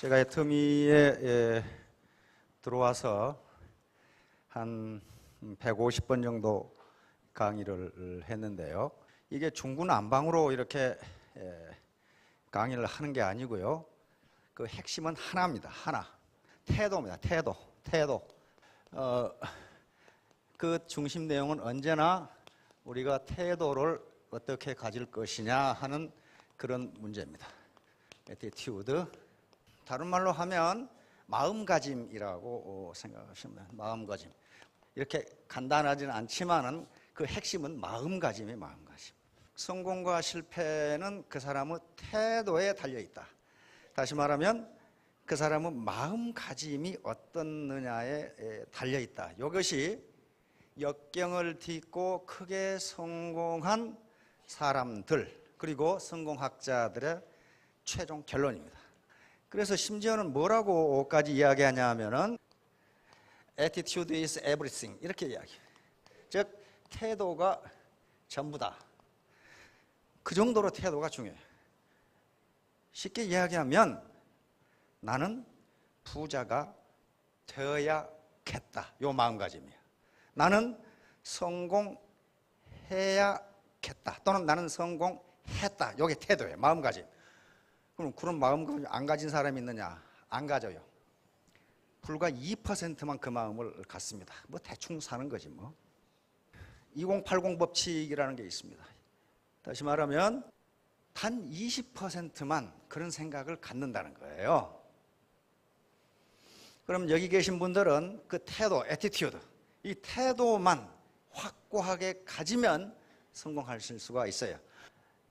제가 애터미에 들어와서 한 150번 정도 강의를 했는데요. 이게 중구난방으로 이렇게 강의를 하는 게 아니고요. 그 핵심은 하나입니다. 하나. 태도입니다. 태도. 그 중심 내용은 언제나 우리가 태도를 어떻게 가질 것이냐 하는 그런 문제입니다. attitude. 다른 말로 하면 마음가짐이라고 생각하시면 돼요. 마음가짐. 이렇게 간단하지는 않지만은 그 핵심은 마음가짐이에요. 마음가짐. 성공과 실패는 그 사람의 태도에 달려있다. 다시 말하면 그 사람의 마음가짐이 어떻느냐에 달려있다. 이것이 역경을 딛고 크게 성공한 사람들 그리고 성공학자들의 최종 결론입니다. 그래서 심지어는 뭐라고까지 이야기하냐 하면은 attitude is everything 이렇게 이야기해요. 즉 태도가 전부다. 그 정도로 태도가 중요해요. 쉽게 이야기하면 나는 부자가 되어야겠다. 요 마음가짐이에요. 나는 성공해야겠다. 또는 나는 성공했다. 요게 태도예요. 마음가짐. 그럼 그런 마음가짐 안 가진 사람이 있느냐? 안 가져요. 불과 2%만 그 마음을 갖습니다. 뭐 대충 사는 거지 뭐. 2080 법칙이라는 게 있습니다. 다시 말하면 단 20%만 그런 생각을 갖는다는 거예요. 그럼 여기 계신 분들은 그 태도, attitude, 이 태도만 확고하게 가지면 성공하실 수가 있어요.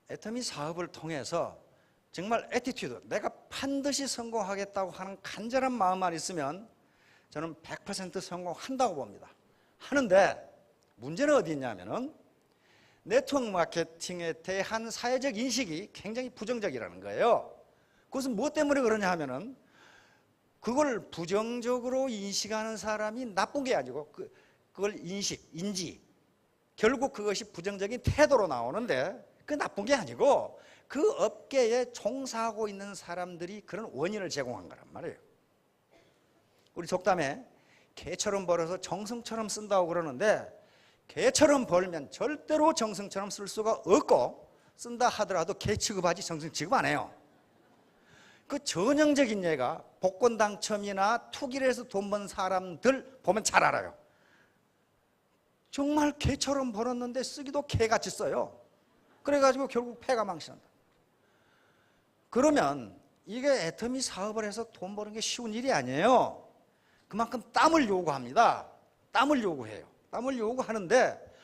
애터미 사업을 통해서 정말 attitude, 내가 반드시 성공하겠다고 하는 간절한 마음만 있으면 저는 100% 성공한다고 봅니다. 하는데 문제는 어디 있냐면은 네트워크 마케팅에 대한 사회적 인식이 굉장히 부정적이라는 거예요. 그것은 무엇 때문에 그러냐 하면은 그걸 부정적으로 인식하는 사람이 나쁜 게 아니고 그걸 인지. 결국 그것이 부정적인 태도로 나오는데 그 나쁜 게 아니고 그 업계에 종사하고 있는 사람들이 그런 원인을 제공한 거란 말이에요. 우리 속담에 개처럼 벌어서 정성처럼 쓴다고 그러는데 개처럼 벌면 절대로 정성처럼 쓸 수가 없고 쓴다 하더라도 개 취급하지 정성 취급 안 해요. 그 전형적인 예가 복권 당첨이나 투기를 해서 돈 번 사람들 보면 잘 알아요. 정말 개처럼 벌었는데 쓰기도 개같이 써요. 그래가지고 결국 패가 망신한다. 그러면 이게 애터미 사업을 해서 돈 버는 게 쉬운 일이 아니에요. 그만큼 땀을 요구합니다. 땀을 요구해요. 땀을 요구하는데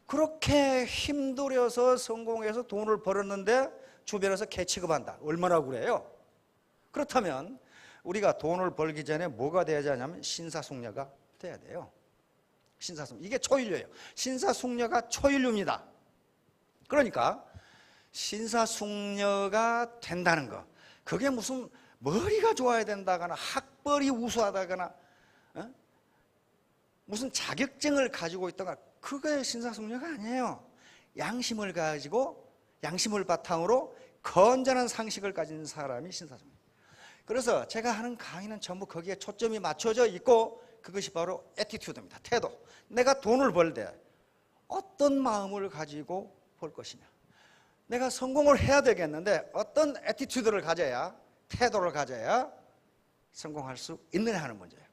그렇게 힘들여서 성공해서 돈을 벌었는데 주변에서 개 취급한다. 얼마나 그래요? 그렇다면 우리가 돈을 벌기 전에 뭐가 돼야 하냐면 신사숙녀가 돼야 돼요. 신사숙녀. 이게 초일류예요. 신사숙녀가 초일류입니다. 그러니까 신사숙녀가 된다는 거. 그게 무슨 머리가 좋아야 된다거나 학벌이 우수하다거나 무슨 자격증을 가지고 있다거나 그게 신사숙녀가 아니에요. 양심을 가지고 양심을 바탕으로 건전한 상식을 가진 사람이 신사숙녀. 그래서 제가 하는 강의는 전부 거기에 초점이 맞춰져 있고 그것이 바로 애티튜드입니다. 태도. 내가 돈을 벌 때 어떤 마음을 가지고 벌 것이냐. 내가 성공을 해야 되겠는데 어떤 애티튜드를 가져야 태도를 가져야 성공할 수 있느냐 하는 문제예요.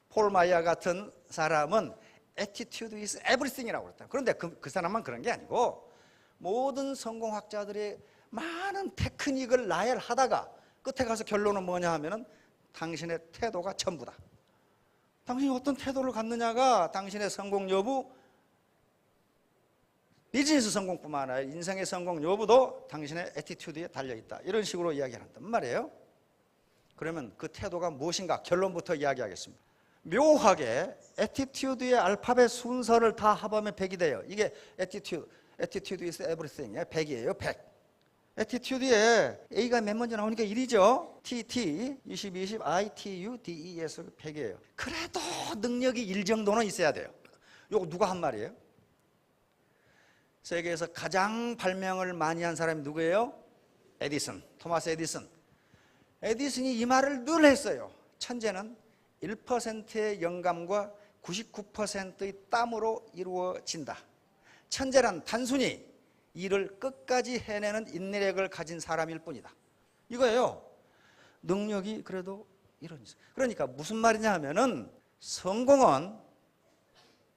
폴 마이어 같은 사람은 attitude is everything이라고 그랬다. 그런데 그 사람만 그런 게 아니고 모든 성공학자들이 많은 테크닉을 나열하다가 끝에 가서 결론은 뭐냐 하면은 당신의 태도가 전부다. 당신이 어떤 태도를 갖느냐가 당신의 성공 여부, 비즈니스 성공뿐만 아니라 인생의 성공 여부도 당신의 애티튜드에 달려있다. 이런 식으로 이야기한단 말이에요. 그러면 그 태도가 무엇인가 결론부터 이야기하겠습니다. 묘하게 애티튜드의 알파벳 순서를 다 합하면 100이 돼요. 이게 attitude is everything의 100이에요. 100. 애티튜드에 A가 몇 먼저 나오니까 1이죠. TT, 20, 20, ITU, DE에서 100이에요. 그래도 능력이 1 정도는 있어야 돼요. 이거 누가 한 말이에요? 세계에서 가장 발명을 많이 한 사람이 누구예요? 에디슨, 토마스 에디슨. 에디슨이 이 말을 늘 했어요. 천재는 1%의 영감과 99%의 땀으로 이루어진다. 천재란 단순히 일을 끝까지 해내는 인내력을 가진 사람일 뿐이다. 이거예요. 능력이 그래도 이런. 그러니까 무슨 말이냐 하면은 성공은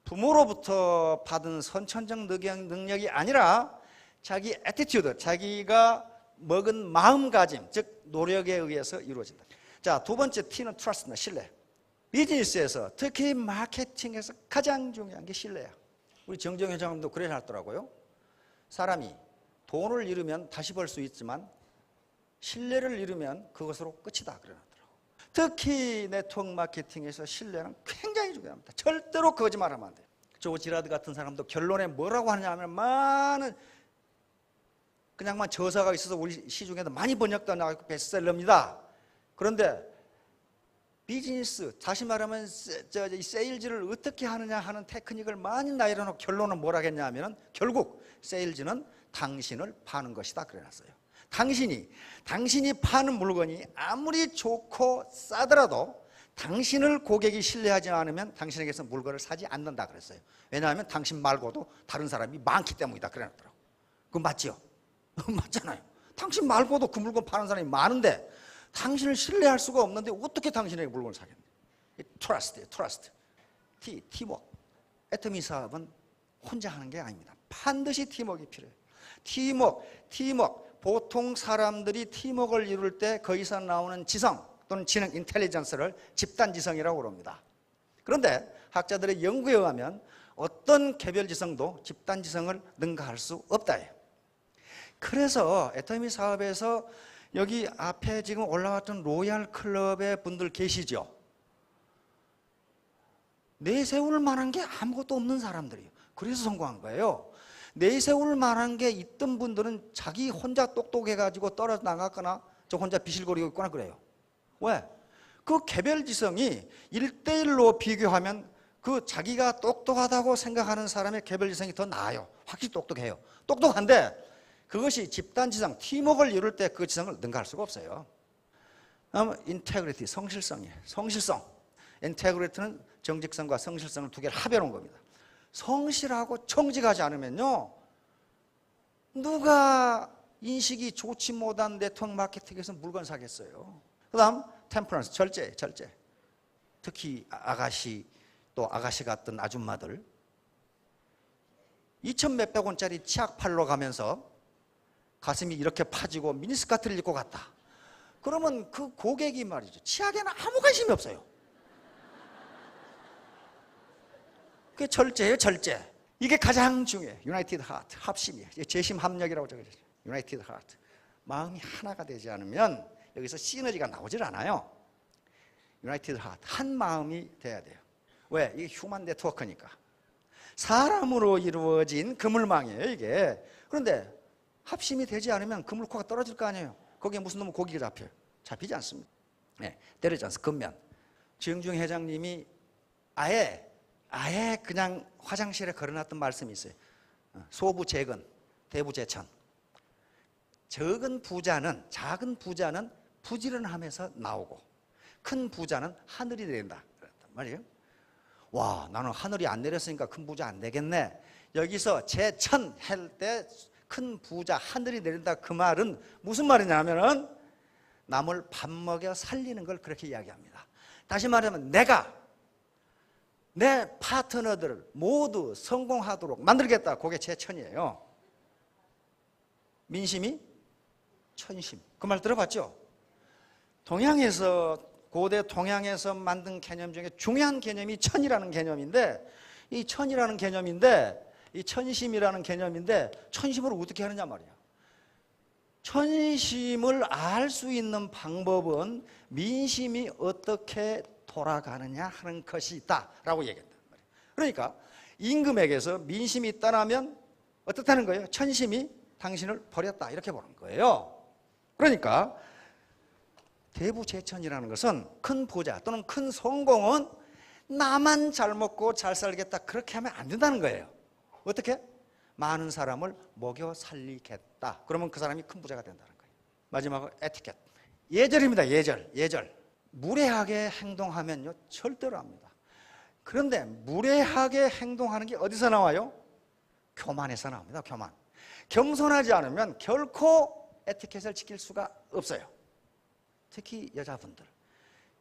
부모로부터 받은 선천적 능력이 아니라 자기 애티튜드, 자기가 먹은 마음가짐, 즉 노력에 의해서 이루어진다. 자, 두 번째 T는 트러스트입니다. 신뢰. 비즈니스에서 특히 마케팅에서 가장 중요한 게 신뢰야. 우리 정정 회장님도 그래 놨더라고요. 사람이 돈을 잃으면 다시 벌 수 있지만 신뢰를 잃으면 그것으로 끝이다 그래 놨더라고요. 특히 네트워크 마케팅에서 신뢰는 굉장히 중요합니다. 절대로 거짓말하면 안 돼요. 조지 라드 같은 사람도 결론에 뭐라고 하느냐 하면 많은 그냥만 저서가 있어서 우리 시중에도 많이 번역도 나가고 베스트셀러입니다. 그런데 비즈니스, 다시 말하면 세일즈를 어떻게 하느냐 하는 테크닉을 많이 나열해놓고 결론은 뭐라 했냐 하면 결국 세일즈는 당신을 파는 것이다 그래놨어요. 당신이 파는 물건이 아무리 좋고 싸더라도 당신을 고객이 신뢰하지 않으면 당신에게서 물건을 사지 않는다 그랬어요. 왜냐하면 당신 말고도 다른 사람이 많기 때문이다 그래놨더라고요. 그건 맞지요? 맞잖아요. 당신 말고도 그 물건 파는 사람이 많은데 당신을 신뢰할 수가 없는데 어떻게 당신에게 물건을 사겠냐. 트러스트예요. 트러스트. 팀워크. 애터미 사업은 혼자 하는 게 아닙니다. 반드시 팀워크가 필요해요. 팀워크. 보통 사람들이 팀워크를 이룰 때 거기서 나오는 지성 또는 지능, 인텔리전스를 집단지성이라고 그럽니다. 그런데 학자들의 연구에 의하면 어떤 개별지성도 집단지성을 능가할 수 없다예요. 그래서 애터미 사업에서 여기 앞에 지금 올라왔던 로얄 클럽의 분들 계시죠? 내세울 만한 게 아무것도 없는 사람들이에요. 그래서 성공한 거예요. 내세울 만한 게 있던 분들은 자기 혼자 똑똑해가지고 떨어져 나갔거나 저 혼자 비실거리고 있거나 그래요. 왜? 그 개별지성이 1대1로 비교하면 그 자기가 똑똑하다고 생각하는 사람의 개별지성이 더 나아요. 확실히 똑똑해요. 똑똑한데 그것이 집단지성, 팀워크를 이룰 때 그 지성을 능가할 수가 없어요. 다음 인테그리티, 성실성이에요. 성실성. 인테그리티는 정직성과 성실성을 두 개를 합해 놓은 겁니다. 성실하고 정직하지 않으면요, 누가 인식이 좋지 못한 네트워크 마케팅에서 물건 사겠어요. 그 다음 템퍼런스, 절제. 특히 아가씨, 또 아가씨 같은 아줌마들 2천 몇백 원짜리 치약 팔러 가면서 가슴이 이렇게 파지고 미니스커트를 입고 갔다. 그러면 그 고객이 말이죠, 치약에는 아무 관심이 없어요. 그게 절제예요. 절제. 이게 가장 중요해요. 유나이티드 하트, 합심이에요. 재심 합력이라고 적어졌어요. 유나이티드 하트. 마음이 하나가 되지 않으면 여기서 시너지가 나오질 않아요. 유나이티드 하트, 한 마음이 돼야 돼요. 왜? 이게 휴먼 네트워크니까. 사람으로 이루어진 그물망이에요, 이게. 그런데 합심이 되지 않으면 그물코가 떨어질 거 아니에요. 거기에 무슨 놈은 고기가 잡혀요. 잡히지 않습니다. 네, 때리지 않습니다. 근면. 정중 회장님이 아예 그냥 화장실에 걸어놨던 말씀이 있어요. 소부재건, 대부재천. 작은 부자는 부지런함에서 나오고 큰 부자는 하늘이 내린다 그랬단 말이에요. 와, 나는 하늘이 안 내렸으니까 큰 부자 안 되겠네. 여기서 재천 할 때 큰 부자, 하늘이 내린다 그 말은 무슨 말이냐 하면은 남을 밥 먹여 살리는 걸 그렇게 이야기합니다. 다시 말하면 내 파트너들을 모두 성공하도록 만들겠다. 그게 재천이에요. 민심이 천심. 그 말 들어봤죠? 고대 동양에서 만든 개념 중에 중요한 개념이 천이라는 개념인데 이 천심이라는 개념인데 천심을 어떻게 하느냐 말이야. 천심을 알 수 있는 방법은 민심이 어떻게 돌아가느냐 하는 것이 있다라고 얘기한단 말이에요. 그러니까 임금에게서 민심이 떠나면 어떻다는 거예요? 천심이 당신을 버렸다 이렇게 보는 거예요. 그러니까 대부재천이라는 것은 큰 부자 또는 큰 성공은 나만 잘 먹고 잘 살겠다 그렇게 하면 안 된다는 거예요. 어떻게? 많은 사람을 먹여 살리겠다. 그러면 그 사람이 큰 부자가 된다는 거예요. 마지막으로 에티켓, 예절입니다. 예절. 무례하게 행동하면요 절대로 합니다. 그런데 무례하게 행동하는 게 어디서 나와요? 교만에서 나옵니다. 교만. 겸손하지 않으면 결코 에티켓을 지킬 수가 없어요. 특히 여자분들.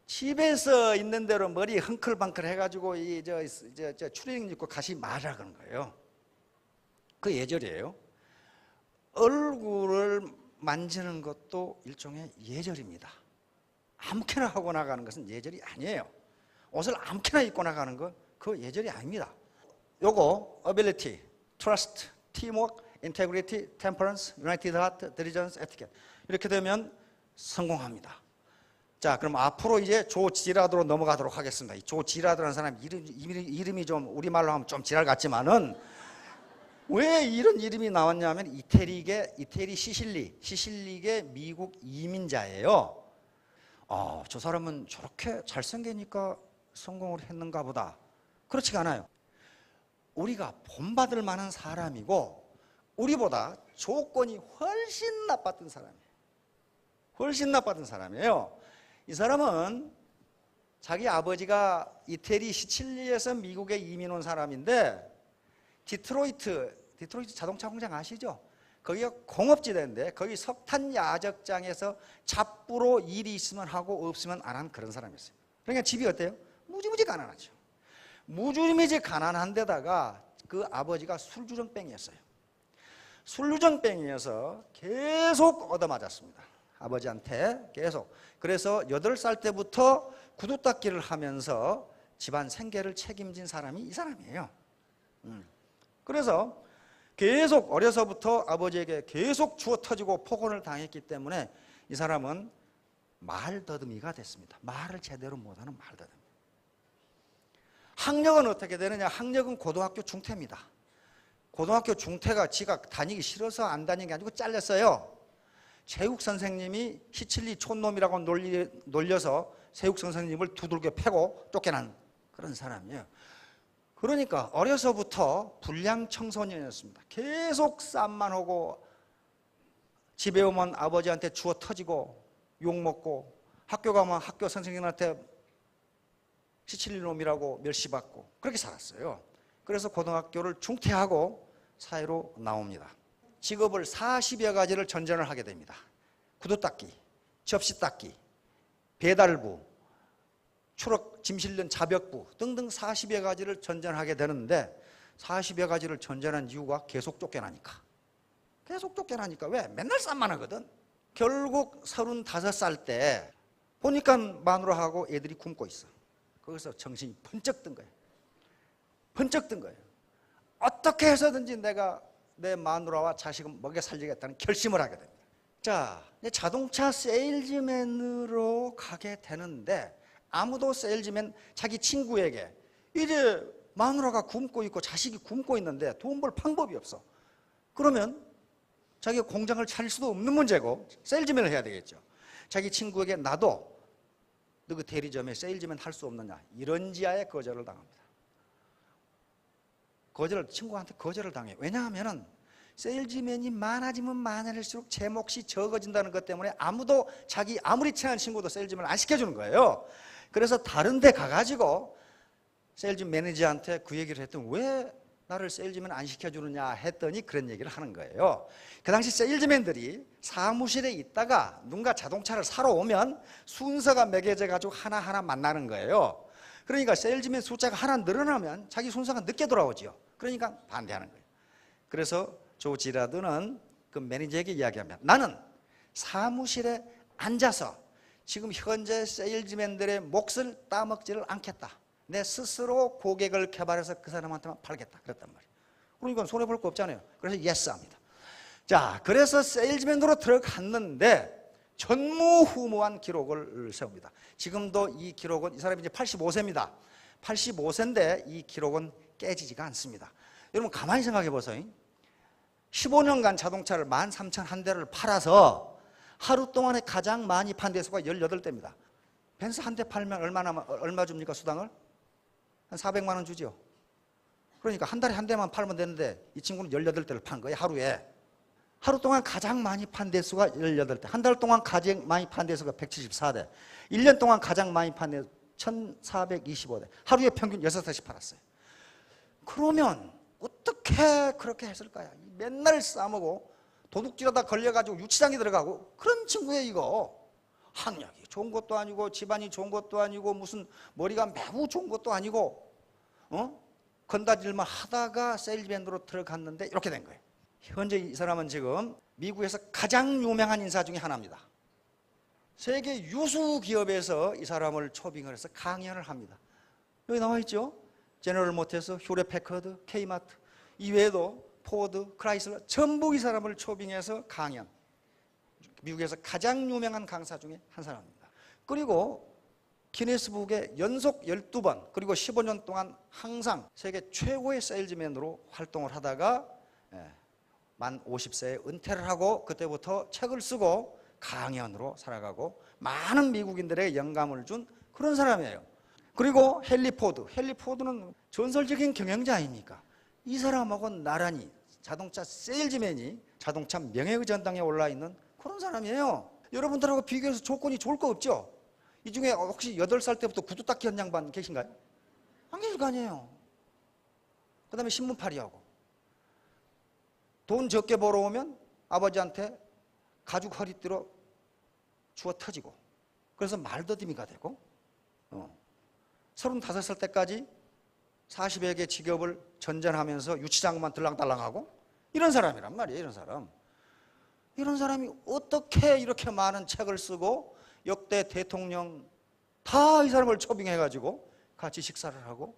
집에서 있는 대로 머리 흥클방클 해가지고 추리닝 입고 가시 말라 그런 거예요. 그 예절이에요. 얼굴을 만지는 것도 일종의 예절입니다. 아무렇게나 하고 나가는 것은 예절이 아니에요. 옷을 아무렇게나 입고 나가는 거 그거 예절이 아닙니다. 요거 ability, trust, teamwork, integrity, temperance, united heart, diligence, etiquette 이렇게 되면 성공합니다. 자, 그럼 앞으로 이제 조지라드로 넘어가도록 하겠습니다. 이 조지라드라는 사람 이름이 좀 우리말로 하면 좀 지랄 같지만은 왜 이런 이름이 나왔냐면 이태리 시실리계 미국 이민자예요. 저 사람은 저렇게 잘생기니까 성공을 했는가 보다. 그렇지가 않아요. 우리가 본받을 만한 사람이고 우리보다 조건이 훨씬 나빴던 사람이에요. 훨씬 나빴던 사람이에요. 이 사람은 자기 아버지가 이태리 시칠리에서 미국에 이민 온 사람인데 디트로이트 자동차 공장 아시죠? 거기가 공업지대인데 거기 석탄 야적장에서 잡부로 일이 있으면 하고 없으면 안 하는 그런 사람이었어요. 그러니까 집이 어때요? 무지무지 가난하죠. 무지무지 가난한 데다가 그 아버지가 술주정뱅이였어요. 술주정뱅이여서 계속 얻어맞았습니다. 아버지한테 계속. 그래서 8살 때부터 구두 닦기를 하면서 집안 생계를 책임진 사람이 이 사람이에요. 그래서 계속 어려서부터 아버지에게 계속 주워 터지고 폭언을 당했기 때문에 이 사람은 말더듬이가 됐습니다. 말을 제대로 못하는 말더듬이. 학력은 어떻게 되느냐? 학력은 고등학교 중퇴입니다. 고등학교 중퇴가 지가 다니기 싫어서 안 다니는 게 아니고 잘렸어요. 체육 선생님이 시칠리 촌놈이라고 놀려서 체육 선생님을 두들겨 패고 쫓겨난 그런 사람이에요. 그러니까 어려서부터 불량 청소년이었습니다. 계속 쌈만 하고 집에 오면 아버지한테 주워 터지고 욕먹고 학교 가면 학교 선생님한테 시칠리 놈이라고 멸시받고 그렇게 살았어요. 그래서 고등학교를 중퇴하고 사회로 나옵니다. 직업을 40여 가지를 전전을 하게 됩니다. 구두 닦기, 접시 닦기, 배달부, 추락 짐 실는 자벽부 등등 40여 가지를 전전하게 되는데 40여 가지를 전전한 이유가 계속 쫓겨나니까. 계속 쫓겨나니까. 왜? 맨날 쌈만 하거든. 결국 35살 때 보니까 마누라하고 애들이 굶고 있어. 거기서 정신이 번쩍 든 거예요. 번쩍 든 거예요. 어떻게 해서든지 내가 내 마누라와 자식을 먹여 살리겠다는 결심을 하게 됩니다. 자, 자동차 세일즈맨으로 가게 되는데 아무도 세일즈맨 자기 친구에게 이제 마누라가 굶고 있고 자식이 굶고 있는데 돈 벌 방법이 없어. 그러면 자기가 공장을 차릴 수도 없는 문제고 세일즈맨을 해야 되겠죠. 자기 친구에게 나도 너 그 대리점에 세일즈맨 할 수 없느냐 이런 지하에 거절을 당합니다. 친구한테 거절을 당해요. 왜냐하면 세일즈맨이 많아지면 많아질수록 제 몫이 적어진다는 것 때문에 아무도 자기 아무리 친한 친구도 세일즈맨을 안 시켜주는 거예요. 그래서 다른 데 가가지고 세일즈 매니저한테 그 얘기를 했더니 왜 나를 세일즈맨 안 시켜주느냐 했더니 그런 얘기를 하는 거예요. 그 당시 세일즈맨들이 사무실에 있다가 누군가 자동차를 사러 오면 순서가 매겨져 가지고 하나하나 만나는 거예요. 그러니까 세일즈맨 숫자가 하나 늘어나면 자기 순서가 늦게 돌아오죠. 그러니까 반대하는 거예요. 그래서 조 지라드는 그 매니저에게 이야기합니다. 나는 사무실에 앉아서 지금 현재 세일즈맨들의 몫을 따먹지를 않겠다. 내 스스로 고객을 개발해서 그 사람한테만 팔겠다. 그랬단 말이에요. 그러니까 손해볼 거 없잖아요. 그래서 예스 합니다. 자, 그래서 세일즈맨으로 들어갔는데 전무후무한 기록을 세웁니다. 지금도 이 기록은 이 사람이 이제 85세입니다. 85세인데 이 기록은 깨지지가 않습니다. 여러분 가만히 생각해 보세요. 15년간 자동차를 13,001대를 팔아서 하루 동안에 가장 많이 판 대수가 18대입니다. 벤츠 한 대 팔면 얼마 줍니까 수당을? 한 400만 원 주죠. 그러니까 한 달에 한 대만 팔면 되는데 이 친구는 18대를 판 거예요 하루에. 하루 동안 가장 많이 판 대수가 18대, 한 달 동안 가장 많이 판 대수가 174대, 1년 동안 가장 많이 판 대수 1425대, 하루에 평균 6대씩 팔았어요. 그러면 어떻게 그렇게 했을까요? 맨날 싸먹고 도둑질하다 걸려가지고 유치장에 들어가고 그런 친구예요. 이거 학력이 좋은 것도 아니고 집안이 좋은 것도 아니고 무슨 머리가 매우 좋은 것도 아니고 건다질만 하다가 세일즈맨으로 들어갔는데 이렇게 된 거예요. 현재 이 사람은 지금 미국에서 가장 유명한 인사 중에 하나입니다. 세계 유수 기업에서 이 사람을 초빙을 해서 강연을 합니다. 여기 나와 있죠? 제너럴 모터스, 휴렛 패커드, K마트, 이외에도 포드, 크라이슬러 전부 이 사람을 초빙해서 강연. 미국에서 가장 유명한 강사 중에 한 사람입니다. 그리고 기네스북에 연속 12번 그리고 15년 동안 항상 세계 최고의 세일즈맨으로 활동을 하다가 만 50세에 은퇴를 하고 그때부터 책을 쓰고 강연으로 살아가고 많은 미국인들에게 영감을 준 그런 사람이에요. 그리고 헨리 포드. 헨리 포드는 전설적인 경영자 아닙니까? 이 사람하고는 나란히 자동차 세일즈맨이 자동차 명예의 전당에 올라있는 그런 사람이에요. 여러분들하고 비교해서 조건이 좋을 거 없죠? 이 중에 혹시 8살 때부터 구두 닦기 한 양반 계신가요? 안 계실 거 아니에요. 그 다음에 신문팔이하고 돈 적게 벌어오면 아버지한테 가죽 허리띠로 주워 터지고 그래서 말더듬이가 되고 35살 때까지 40여 개 직업을 전전하면서 유치장만 들랑달랑하고 이런 사람이란 말이에요. 이런 사람이 어떻게 이렇게 많은 책을 쓰고 역대 대통령 다 이 사람을 초빙해가지고 같이 식사를 하고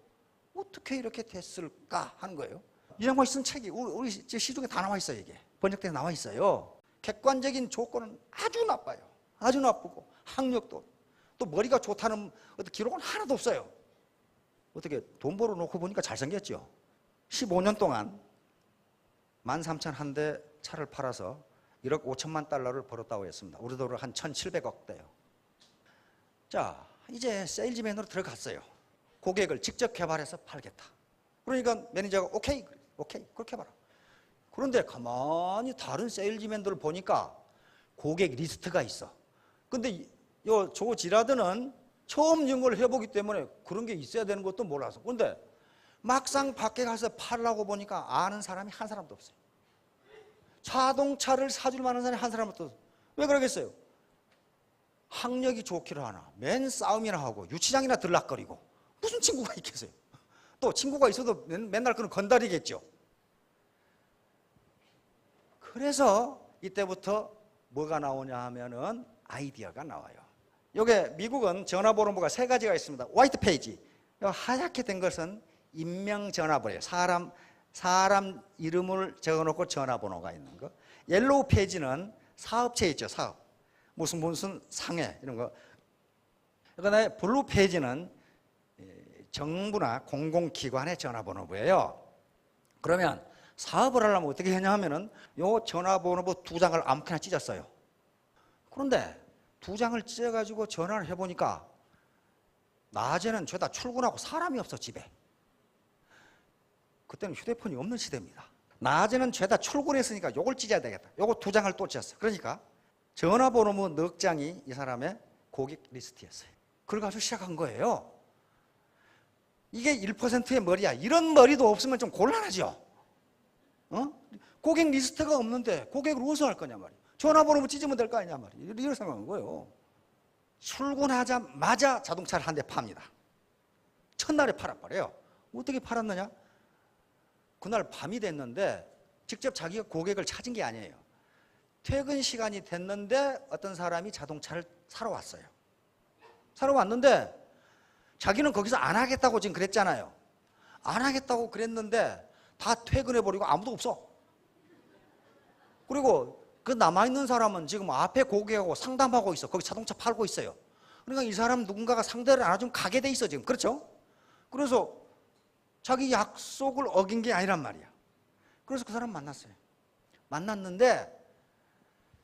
어떻게 이렇게 됐을까 하는 거예요. 이 양반이 쓴 책이 우리 시중에 다 나와 있어요. 이게 번역돼서 나와 있어요. 객관적인 조건은 아주 나빠요. 아주 나쁘고 학력도 또 머리가 좋다는 어떤 기록은 하나도 없어요. 어떻게 돈 벌어놓고 보니까 잘생겼죠. 15년 동안 13,001대 차를 팔아서 1억 5천만 달러를 벌었다고 했습니다. 우리 돈으로 한 1,700억 대요. 자, 이제 세일즈맨으로 들어갔어요. 고객을 직접 개발해서 팔겠다. 그러니까 매니저가 오케이 그렇게 해봐라. 그런데 가만히 다른 세일즈맨들을 보니까 고객 리스트가 있어. 근데 조 지라드는 처음 연구를 해보기 때문에 그런 게 있어야 되는 것도 몰라서. 그런데 막상 밖에 가서 팔라고 보니까 아는 사람이 한 사람도 없어요. 자동차를 사줄 만한 사람이 한 사람도 없어요. 왜 그러겠어요? 학력이 좋기를 하나, 맨 싸움이나 하고 유치장이나 들락거리고 무슨 친구가 있겠어요? 또 친구가 있어도 맨날 그런 건달이겠죠. 그래서 이때부터 뭐가 나오냐 하면은 아이디어가 나와요. 요게 미국은 전화번호가 3가지가 있습니다. 화이트 페이지. 하얗게 된 것은 임명 전화번호예요. 사람 이름을 적어놓고 전화번호가 있는 거. 옐로우 페이지는 사업체 있죠. 사업. 무슨 상해 이런 거. 그다음에 블루 페이지는 정부나 공공기관의 전화번호부예요. 그러면 사업을 하려면 어떻게 하냐 하면은 요 전화번호부 2장을 아무렇게나 찢었어요. 그런데 2장을 찢어가지고 전화를 해보니까 낮에는 죄다 출근하고 사람이 없어 집에. 그때는 휴대폰이 없는 시대입니다. 낮에는 죄다 출근했으니까 요걸 찢어야 되겠다. 요거 2장을 또 찢었어. 그러니까 전화번호부 넉 장이 이 사람의 고객 리스트였어요. 그걸 가지고 시작한 거예요. 이게 1%의 머리야. 이런 머리도 없으면 좀 곤란하죠. 고객 리스트가 없는데 고객을 어디서 할 거냐 말이야. 전화번호부 찢으면 될 거 아니냐 말이야. 이런 생각한 거예요. 출근하자마자 자동차를 한 대 팝니다. 첫날에 팔아버려요. 어떻게 팔았느냐? 그날 밤이 됐는데 직접 자기가 고객을 찾은 게 아니에요. 퇴근 시간이 됐는데 어떤 사람이 자동차를 사러 왔어요. 사러 왔는데 자기는 거기서 안 하겠다고 지금 그랬잖아요. 안 하겠다고 그랬는데 다 퇴근해버리고 아무도 없어. 그리고 그 남아있는 사람은 지금 앞에 고객하고 상담하고 있어. 거기 자동차 팔고 있어요. 그러니까 이 사람 누군가가 상대를 안 해주면 가게 돼 있어 지금. 그렇죠? 그래서 자기 약속을 어긴 게 아니란 말이야. 그래서 그 사람 만났어요. 만났는데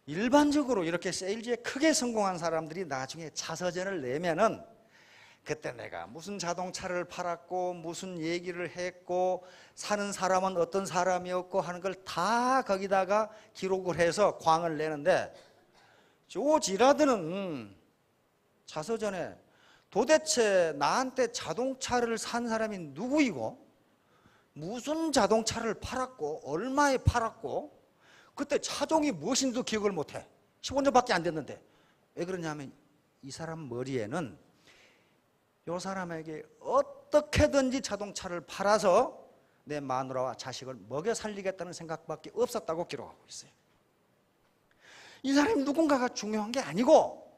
일반적으로 이렇게 세일즈에 크게 성공한 사람들이 나중에 자서전을 내면은 그때 내가 무슨 자동차를 팔았고 무슨 얘기를 했고 사는 사람은 어떤 사람이었고 하는 걸 다 거기다가 기록을 해서 광을 내는데, 조 지라드는 자서전에 도대체 나한테 자동차를 산 사람이 누구이고 무슨 자동차를 팔았고 얼마에 팔았고 그때 차종이 무엇인지도 기억을 못해. 15년밖에 안 됐는데. 왜 그러냐면 이 사람 머리에는 이 사람에게 어떻게든지 자동차를 팔아서 내 마누라와 자식을 먹여 살리겠다는 생각밖에 없었다고 기록하고 있어요. 이 사람이 누군가가 중요한 게 아니고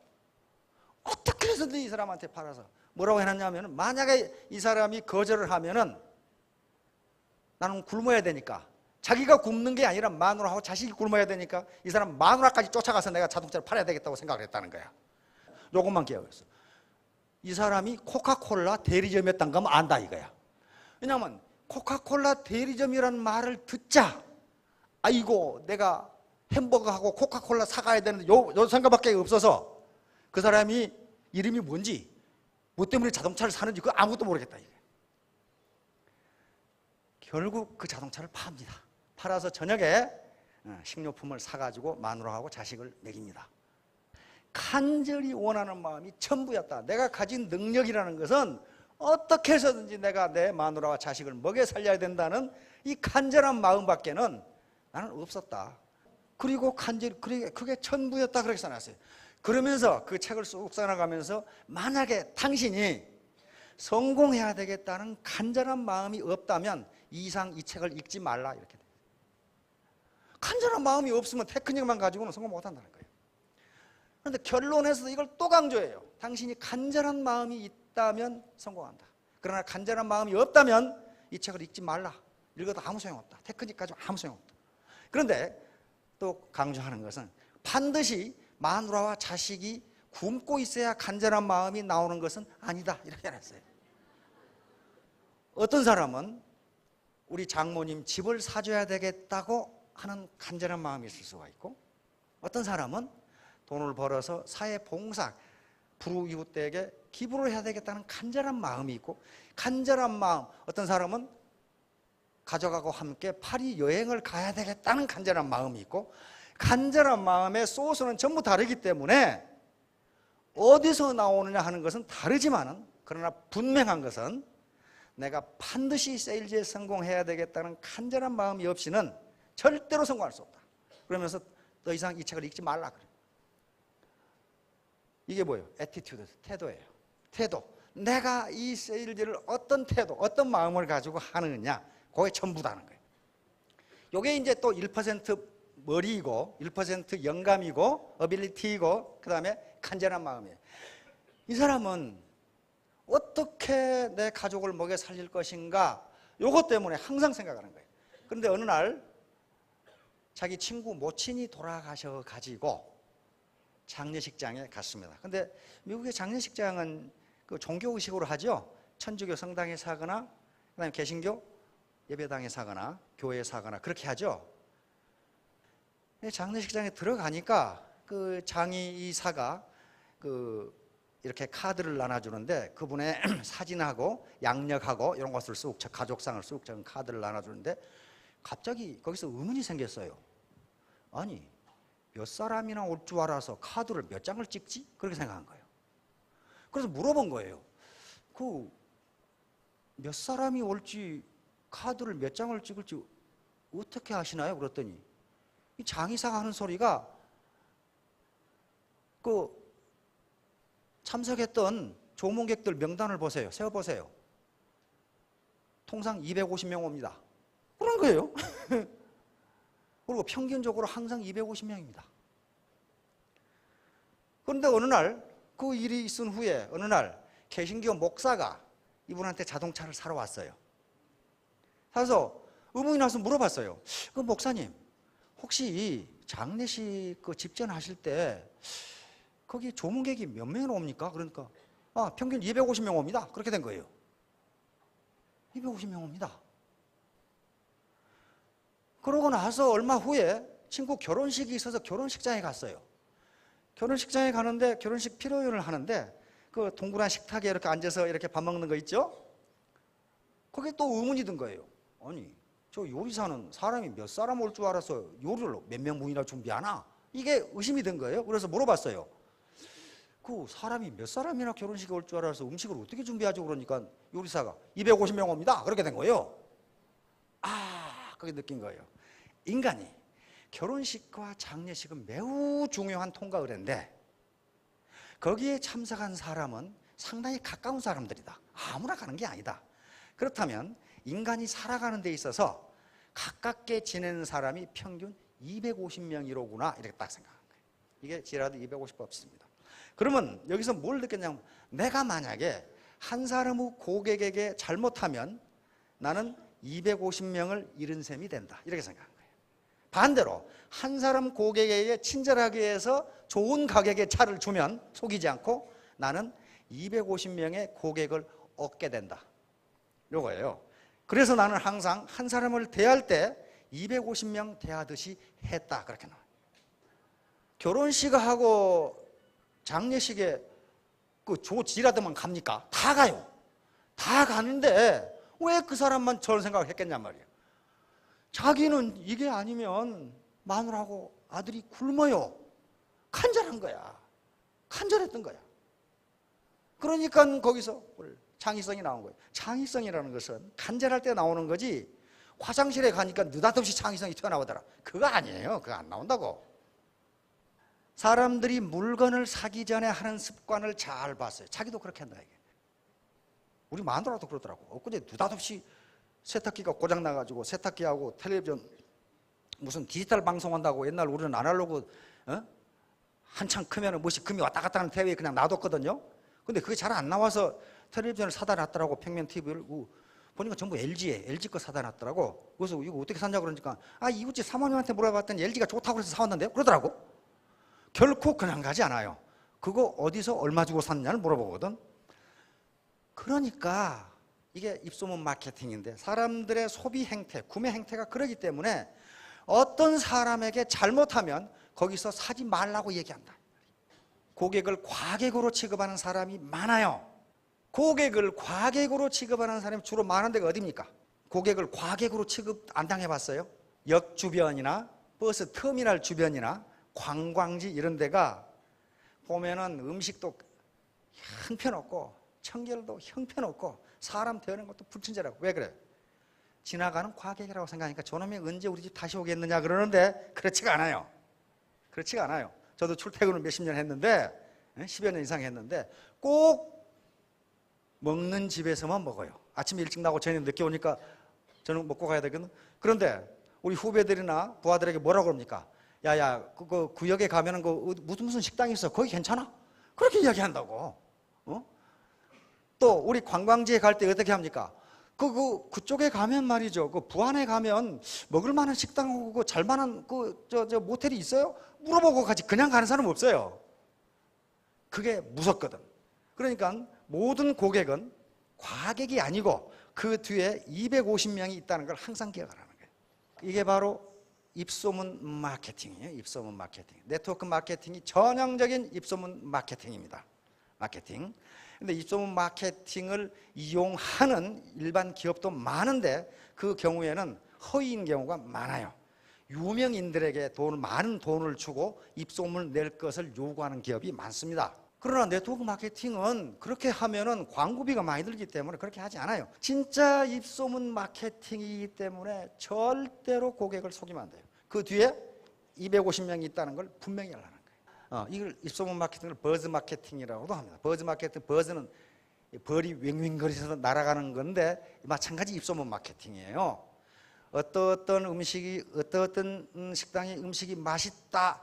어떻게 해서든 이 사람한테 팔아서 뭐라고 해놨냐면, 만약에 이 사람이 거절을 하면은 나는 굶어야 되니까, 자기가 굶는 게 아니라 마누라하고 자식이 굶어야 되니까 이 사람 마누라까지 쫓아가서 내가 자동차를 팔아야 되겠다고 생각을 했다는 거야. 요것만 기억했어. 이 사람이 코카콜라 대리점이었던 거 안다 이거야. 왜냐하면 코카콜라 대리점이라는 말을 듣자 아이고 내가 햄버거하고 코카콜라 사가야 되는데 요 생각밖에 없어서 그 사람이 이름이 뭔지 뭐 때문에 자동차를 사는지 그거 아무것도 모르겠다 이게. 결국 그 자동차를 팝니다. 팔아서 저녁에 식료품을 사가지고 마누라하고 자식을 먹입니다. 간절히 원하는 마음이 전부였다. 내가 가진 능력이라는 것은 어떻게 해서든지 내가 내 마누라와 자식을 먹여 살려야 된다는 이 간절한 마음밖에는 나는 없었다. 그리고 간절히 그게 전부였다 그렇게 써놨어요. 그러면서 그 책을 쑥 써나가면서 만약에 당신이 성공해야 되겠다는 간절한 마음이 없다면 이상 이 책을 읽지 말라 이렇게 돼요. 간절한 마음이 없으면 테크닉만 가지고는 성공 못한다는 거예요. 그런데 결론에서도 이걸 또 강조해요. 당신이 간절한 마음이 있다면 성공한다. 그러나 간절한 마음이 없다면 이 책을 읽지 말라. 읽어도 아무 소용없다. 테크닉 가지고 아무 소용없다. 그런데 또 강조하는 것은 반드시 마누라와 자식이 굶고 있어야 간절한 마음이 나오는 것은 아니다 이렇게 해놨어요. 어떤 사람은 우리 장모님 집을 사줘야 되겠다고 하는 간절한 마음이 있을 수가 있고, 어떤 사람은 돈을 벌어서 사회 봉사, 불우이웃들에게 기부를 해야 되겠다는 간절한 마음이 있고, 간절한 마음, 어떤 사람은 가족하고 함께 파리 여행을 가야 되겠다는 간절한 마음이 있고, 간절한 마음의 소스는 전부 다르기 때문에 어디서 나오느냐 하는 것은 다르지만은, 그러나 분명한 것은 내가 반드시 세일즈에 성공해야 되겠다는 간절한 마음이 없이는 절대로 성공할 수 없다. 그러면서 더 이상 이 책을 읽지 말라 그래요. 이게 뭐예요? 애티튜드, 태도예요. 태도. 내가 이 세일즈를 어떤 태도, 어떤 마음을 가지고 하느냐, 그게 전부다는 거예요. 이게 이제 또 1% 머리이고 1% 영감이고 어빌리티이고 그 다음에 간절한 마음이에요. 이 사람은 어떻게 내 가족을 먹여 살릴 것인가, 이것 때문에 항상 생각하는 거예요. 그런데 어느 날 자기 친구 모친이 돌아가셔가지고 장례식장에 갔습니다. 근데 미국의 장례식장은 그 종교의식으로 하죠. 천주교 성당에 사거나 그다음에 개신교 예배당에 사거나 교회에 사거나 그렇게 하죠. 장례식장에 들어가니까 그 장의사가 이렇게 카드를 나눠주는데, 그분의 사진하고 양력하고 이런 것을 쑥, 가족상을 쑥 적은 카드를 나눠주는데, 갑자기 거기서 의문이 생겼어요. 아니, 몇 사람이나 올 줄 알아서 카드를 몇 장을 찍지? 그렇게 생각한 거예요. 그래서 물어본 거예요. 몇 사람이 올지 카드를 몇 장을 찍을지 어떻게 하시나요? 그랬더니 이 장의사가 하는 소리가 참석했던 조문객들 명단을 보세요. 세어보세요. 통상 250명 옵니다. 그런 거예요. 그리고 평균적으로 항상 250명입니다. 그런데 어느 날 그 일이 있은 후에 어느 날 개신교 목사가 이분한테 자동차를 사러 왔어요. 사서 의문이 나서 물어봤어요. 그 목사님, 혹시 장례식 집전하실 때 거기 조문객이 몇 명이나 옵니까? 그러니까 평균 250명 옵니다. 그렇게 된 거예요. 250명 옵니다. 그러고 나서 얼마 후에 친구 결혼식이 있어서 결혼식장에 갔어요. 결혼식장에 가는데 결혼식 피로연을 하는데 그 동그란 식탁에 이렇게 앉아서 이렇게 밥 먹는 거 있죠? 거기에 또 의문이 든 거예요. 아니, 저 요리사는 사람이 몇 사람 올 줄 알아서 요리를 몇 명분이나 준비하나? 이게 의심이 든 거예요. 그래서 물어봤어요. 그 사람이 몇 사람이나 결혼식에 올 줄 알아서 음식을 어떻게 준비하죠? 그러니까 요리사가 250명 옵니다. 그렇게 된 거예요. 아, 그게 느낀 거예요. 인간이 결혼식과 장례식은 매우 중요한 통과 의례인데 거기에 참석한 사람은 상당히 가까운 사람들이다. 아무나 가는 게 아니다. 그렇다면 인간이 살아가는 데 있어서 가깝게 지내는 사람이 평균 250명이로구나 이렇게 딱 생각한 거예요. 이게 지라도 250법칙입니다. 그러면 여기서 뭘 느꼈냐면 내가 만약에 한 사람의 고객에게 잘못하면 나는 250명을 잃은 셈이 된다 이렇게 생각한 거예요. 반대로 한 사람 고객에게 친절하게 해서 좋은 가격의 차를 주면 속이지 않고 나는 250명의 고객을 얻게 된다 이거예요. 그래서 나는 항상 한 사람을 대할 때 250명 대하듯이 했다 그렇게 나와요. 결혼식하고 장례식에 그 조지라드만 갑니까? 다 가요. 다 가는데 왜 그 사람만 저런 생각을 했겠냔 말이에요. 자기는 이게 아니면 마누라하고 아들이 굶어요. 간절한 거야. 간절했던 거야. 그러니까 거기서 창의성이 나온 거예요. 창의성이라는 것은 간절할 때 나오는 거지 화장실에 가니까 느닷없이 창의성이 튀어나오더라. 그거 아니에요. 그거 안 나온다고. 사람들이 물건을 사기 전에 하는 습관을 잘 봤어요. 자기도 그렇게 한다 이게. 우리 마누라도 그러더라고. 엊그제 느닷없이 세탁기가 고장나가지고 세탁기하고 텔레비전 무슨 디지털 방송한다고 옛날 우리는 아날로그 한참 크면 뭐시 금이 왔다 갔다 하는 TV에 그냥 놔뒀거든요. 근데 그게 잘 안 나와서 텔레비전을 사다 놨더라고. 평면 TV를 보니까 전부 LG 거 사다 놨더라고. 그래서 이거 어떻게 샀냐 그러니까 이웃집 사모님한테 물어봤더니 LG가 좋다고 해서 사왔는데요 그러더라고. 결코 그냥 가지 않아요. 그거 어디서 얼마 주고 샀냐를 물어보거든. 그러니까 이게 입소문 마케팅인데 사람들의 소비 행태, 구매 행태가 그러기 때문에 어떤 사람에게 잘못하면 거기서 사지 말라고 얘기한다. 고객을 과객으로 취급하는 사람이 많아요. 고객을 과객으로 취급하는 사람이 주로 많은 데가 어디입니까? 고객을 과객으로 취급 안 당해봤어요? 역 주변이나 버스 터미널 주변이나 관광지 이런 데가 보면은 음식도 형편없고 청결도 형편없고 사람 대하는 것도 불친절하고. 왜 그래요? 지나가는 과객이라고 생각하니까 저놈이 언제 우리 집 다시 오겠느냐 그러는데 그렇지가 않아요. 그렇지가 않아요. 저도 출퇴근을 몇십 년 했는데 10여 년 이상 했는데 꼭 먹는 집에서만 먹어요. 아침에 일찍 나고 저녁에 늦게 오니까 저는 먹고 가야 되거든. 그런데 우리 후배들이나 부하들에게 뭐라고 그럽니까? 야야 그 구역에 가면은 그 무슨 식당이 있어. 거기 괜찮아? 그렇게 이야기한다고. 또 우리 관광지에 갈 때 어떻게 합니까? 그쪽에 가면 말이죠. 그 부안에 가면 먹을 만한 식당하고 그 잘 만한 저 모텔이 있어요? 물어보고 가지. 그냥 가는 사람 없어요. 그게 무섭거든. 그러니까 모든 고객은 과객이 아니고 그 뒤에 250명이 있다는 걸 항상 기억하라는 거예요. 이게 바로 입소문 마케팅이에요. 입소문 마케팅. 네트워크 마케팅이 전형적인 입소문 마케팅입니다. 마케팅. 근데 입소문 마케팅을 이용하는 일반 기업도 많은데 그 경우에는 허위인 경우가 많아요. 유명인들에게 많은 돈을 주고 입소문을 낼 것을 요구하는 기업이 많습니다. 그러나 네트워크 마케팅은 그렇게 하면은 광고비가 많이 들기 때문에 그렇게 하지 않아요. 진짜 입소문 마케팅이기 때문에 절대로 고객을 속이면 안 돼요. 그 뒤에 250명이 있다는 걸 분명히 알라는 거예요. 이걸 입소문 마케팅을 버즈 마케팅이라고도 합니다. 버즈 마케팅, 버즈는 벌이 윙윙거리면서 날아가는 건데 마찬가지 입소문 마케팅이에요. 어떤 음식이 어떤 식당의 음식이 맛있다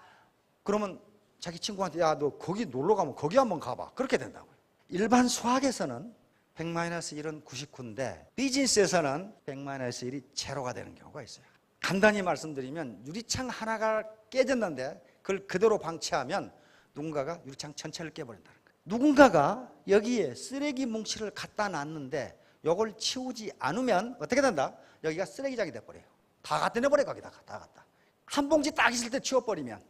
그러면 자기 친구한테 야 너 거기 놀러 가면 거기 한번 가봐 그렇게 된다고요. 일반 수학에서는 100-1은 99인데 비즈니스에서는 100-1이 제로가 되는 경우가 있어요. 간단히 말씀드리면 유리창 하나가 깨졌는데 그걸 그대로 방치하면 누군가가 유리창 전체를 깨버린다는 거예요. 누군가가 여기에 쓰레기 뭉치를 갖다 놨는데 이걸 치우지 않으면 어떻게 된다? 여기가 쓰레기장이 돼버려요. 다 갖다 내버려 거기다가 다 갖다. 한 봉지 딱 있을 때 치워버리면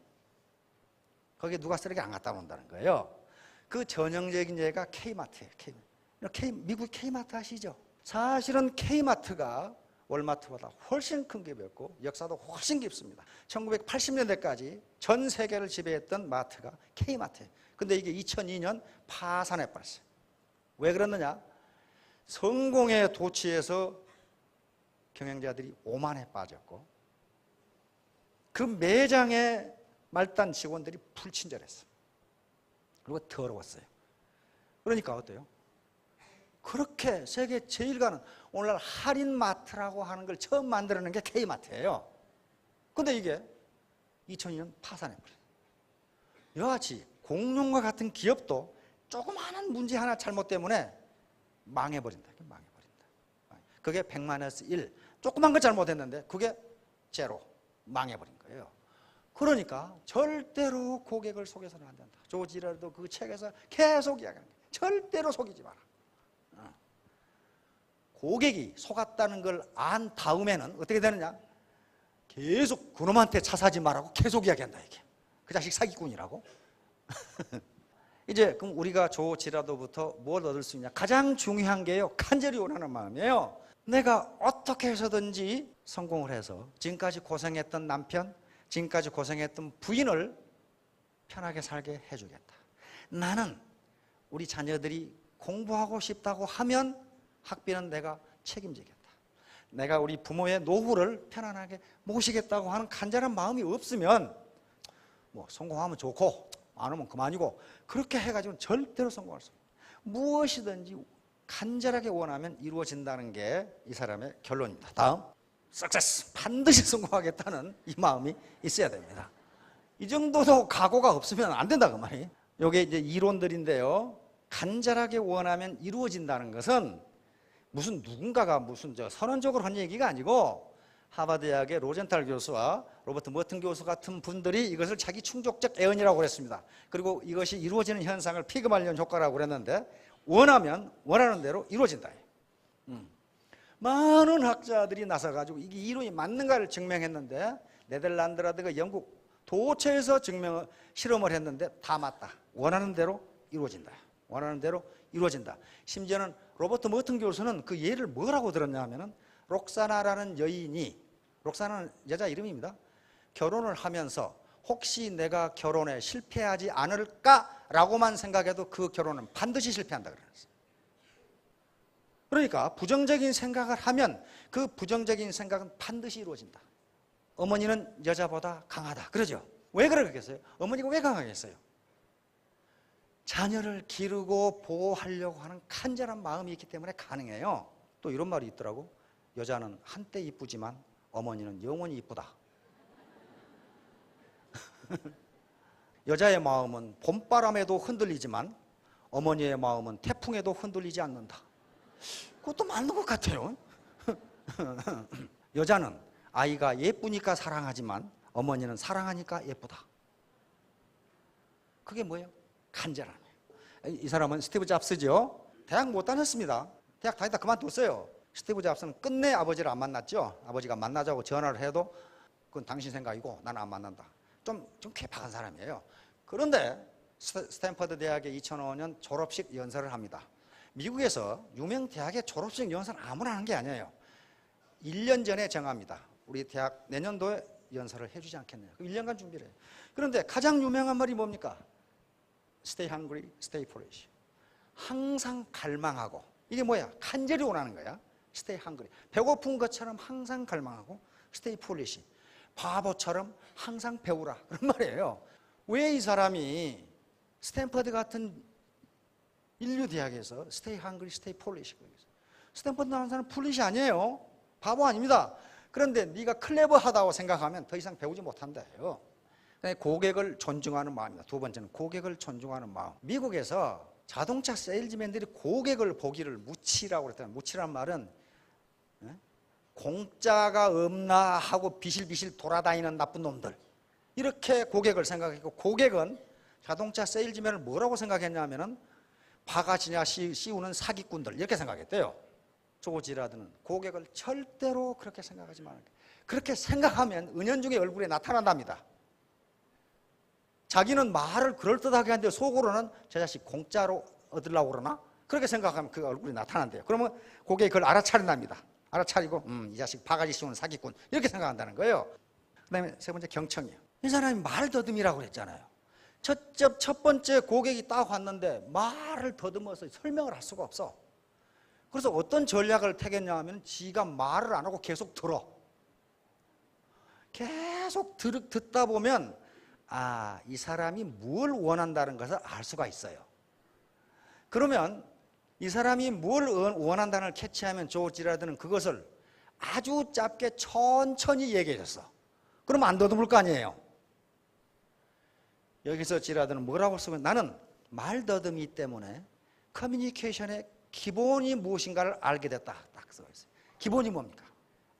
거기에 누가 쓰레기 안 갖다 놓는다는 거예요. 그 전형적인 예가 K마트예요. 미국 K마트 아시죠? 사실은 K마트가 월마트보다 훨씬 큰 규모였고 역사도 훨씬 깊습니다. 1980년대까지 전 세계를 지배했던 마트가 K마트예요. 근데 이게 2002년 파산해버렸어요. 왜 그랬느냐? 성공에 도취해서 경영자들이 오만에 빠졌고 그 매장의 말단 직원들이 불친절했어요. 그리고 더러웠어요. 그러니까 어때요? 그렇게 세계 제일 가는 오늘날 할인마트라고 하는 걸 처음 만들어낸 게 K마트예요. 근데 이게 2002년 파산해버려요. 이와 같이 공룡과 같은 기업도 조그마한 문제 하나 잘못 때문에 망해버린다. 그게 100-1. 조그만 거 잘못했는데 그게 제로. 망해버린 거예요. 그러니까 절대로 고객을 속여서는 안 된다. 조지라도 그 책에서 계속 이야기하는 거예요. 절대로 속이지 마라. 고객이 속았다는 걸 안 다음에는 어떻게 되느냐? 계속 그놈한테 차 사지 말라고 계속 이야기한다 이게. 그 자식 사기꾼이라고. 이제 그럼 우리가 조지라도부터 뭘 얻을 수 있냐? 가장 중요한 게요, 간절히 원하는 마음이에요. 내가 어떻게 해서든지 성공을 해서 지금까지 고생했던 남편, 지금까지 고생했던 부인을 편하게 살게 해주겠다. 나는 우리 자녀들이 공부하고 싶다고 하면 학비는 내가 책임지겠다. 내가 우리 부모의 노후를 편안하게 모시겠다고 하는 간절한 마음이 없으면 뭐 성공하면 좋고 안 하면 그만이고 그렇게 해가지고는 절대로 성공할 수 없어요. 무엇이든지 간절하게 원하면 이루어진다는 게 이 사람의 결론입니다. 다음, 석세스, 반드시 성공하겠다는 이 마음이 있어야 됩니다. 이 정도도 각오가 없으면 안 된다 그 말이. 이게 이제 이론들인데요. 간절하게 원하면 이루어진다는 것은 무슨 누군가가 무슨 선언적으로 한 얘기가 아니고 하버드 대학의 로젠탈 교수와 로버트 머튼 교수 같은 분들이 이것을 자기 충족적 애언이라고 그랬습니다. 그리고 이것이 이루어지는 현상을 피그말리온 효과라고 그랬는데 원하면 원하는 대로 이루어진다. 많은 학자들이 나서가지고 이게 이론이 맞는가를 증명했는데 네덜란드라든가 영국 도처에서 실험을 했는데 다 맞다. 원하는 대로 이루어진다. 원하는 대로 이루어진다. 심지어는 로버트 머튼 교수는 그 예를 뭐라고 들었냐 하면은 록사나라는 여인이, 록사나는 여자 이름입니다. 결혼을 하면서 혹시 내가 결혼에 실패하지 않을까라고만 생각해도 그 결혼은 반드시 실패한다 그랬어요. 그러니까 부정적인 생각을 하면 그 부정적인 생각은 반드시 이루어진다. 어머니는 여자보다 강하다. 그러죠? 왜 그러겠어요? 어머니가 왜 강하겠어요? 자녀를 기르고 보호하려고 하는 간절한 마음이 있기 때문에 가능해요. 또 이런 말이 있더라고. 여자는 한때 이쁘지만 어머니는 영원히 이쁘다. 여자의 마음은 봄바람에도 흔들리지만 어머니의 마음은 태풍에도 흔들리지 않는다. 그것도 맞는 것 같아요. 여자는 아이가 예쁘니까 사랑하지만 어머니는 사랑하니까 예쁘다. 그게 뭐예요? 간절함이에요. 이 사람은 스티브 잡스죠. 대학 못 다녔습니다. 대학 다니다 그만뒀어요. 스티브 잡스는 끝내 아버지를 안 만났죠. 아버지가 만나자고 전화를 해도 그건 당신 생각이고 나는 안 만난다. 좀 괴팍한 사람이에요. 그런데 스탠퍼드 대학의 2005년 졸업식 연설을 합니다. 미국에서 유명 대학의 졸업식 연설은 아무나 하는 게 아니에요. 1년 전에 정합니다. 우리 대학 내년도에 연설을 해주지 않겠네요. 1년간 준비를 해요. 그런데 가장 유명한 말이 뭡니까? Stay hungry, stay foolish. 항상 갈망하고, 이게 뭐야? 간절히 원하는 거야. Stay hungry. 배고픈 것처럼 항상 갈망하고, stay foolish. 바보처럼 항상 배우라. 그런 말이에요. 왜 이 사람이 스탠퍼드 같은 인류 대학에서 stay hungry, stay foolish. 스탠퍼드 나온 사람은 foolish 아니에요. 바보 아닙니다. 그런데 네가 클레버하다고 생각하면 더 이상 배우지 못한다예요. 고객을 존중하는 마음입니다. 두 번째는 고객을 존중하는 마음. 미국에서 자동차 세일즈맨들이 고객을 보기를 무치라고 그랬잖아요. 무치란 말은 공짜가 없나 하고 비실비실 돌아다니는 나쁜 놈들, 이렇게 고객을 생각했고, 고객은 자동차 세일즈맨을 뭐라고 생각했냐면은 바가지냐 씌우는 사기꾼들, 이렇게 생각했대요. 조지라드는 고객을 절대로 그렇게 생각하지 말아요. 그렇게 생각하면 은연중에 얼굴에 나타난답니다. 자기는 말을 그럴듯하게 하는데 속으로는 저 자식 공짜로 얻으려고 그러나? 그렇게 생각하면 그 얼굴이 나타난대요. 그러면 고객이 그걸 알아차린답니다. 알아차리고 이 자식 바가지 씌우는 사기꾼 이렇게 생각한다는 거예요. 그 다음에 세 번째 경청이에요. 이 사람이 말더듬이라고 그랬잖아요. 첫 번째 고객이 딱 왔는데 말을 더듬어서 설명을 할 수가 없어. 그래서 어떤 전략을 택했냐 하면 지가 말을 안 하고 계속 들어. 계속 듣다 보면 이 사람이 뭘 원한다는 것을 알 수가 있어요. 그러면 이 사람이 뭘 원한다는 걸 캐치하면 조 지라드는 그것을 아주 짧게 천천히 얘기해 줬어. 그러면 안 더듬을 거 아니에요. 여기서 지라드는 뭐라고 쓰면 나는 말더듬이 때문에 커뮤니케이션의 기본이 무엇인가를 알게 됐다. 딱 써 있어요. 기본이 뭡니까?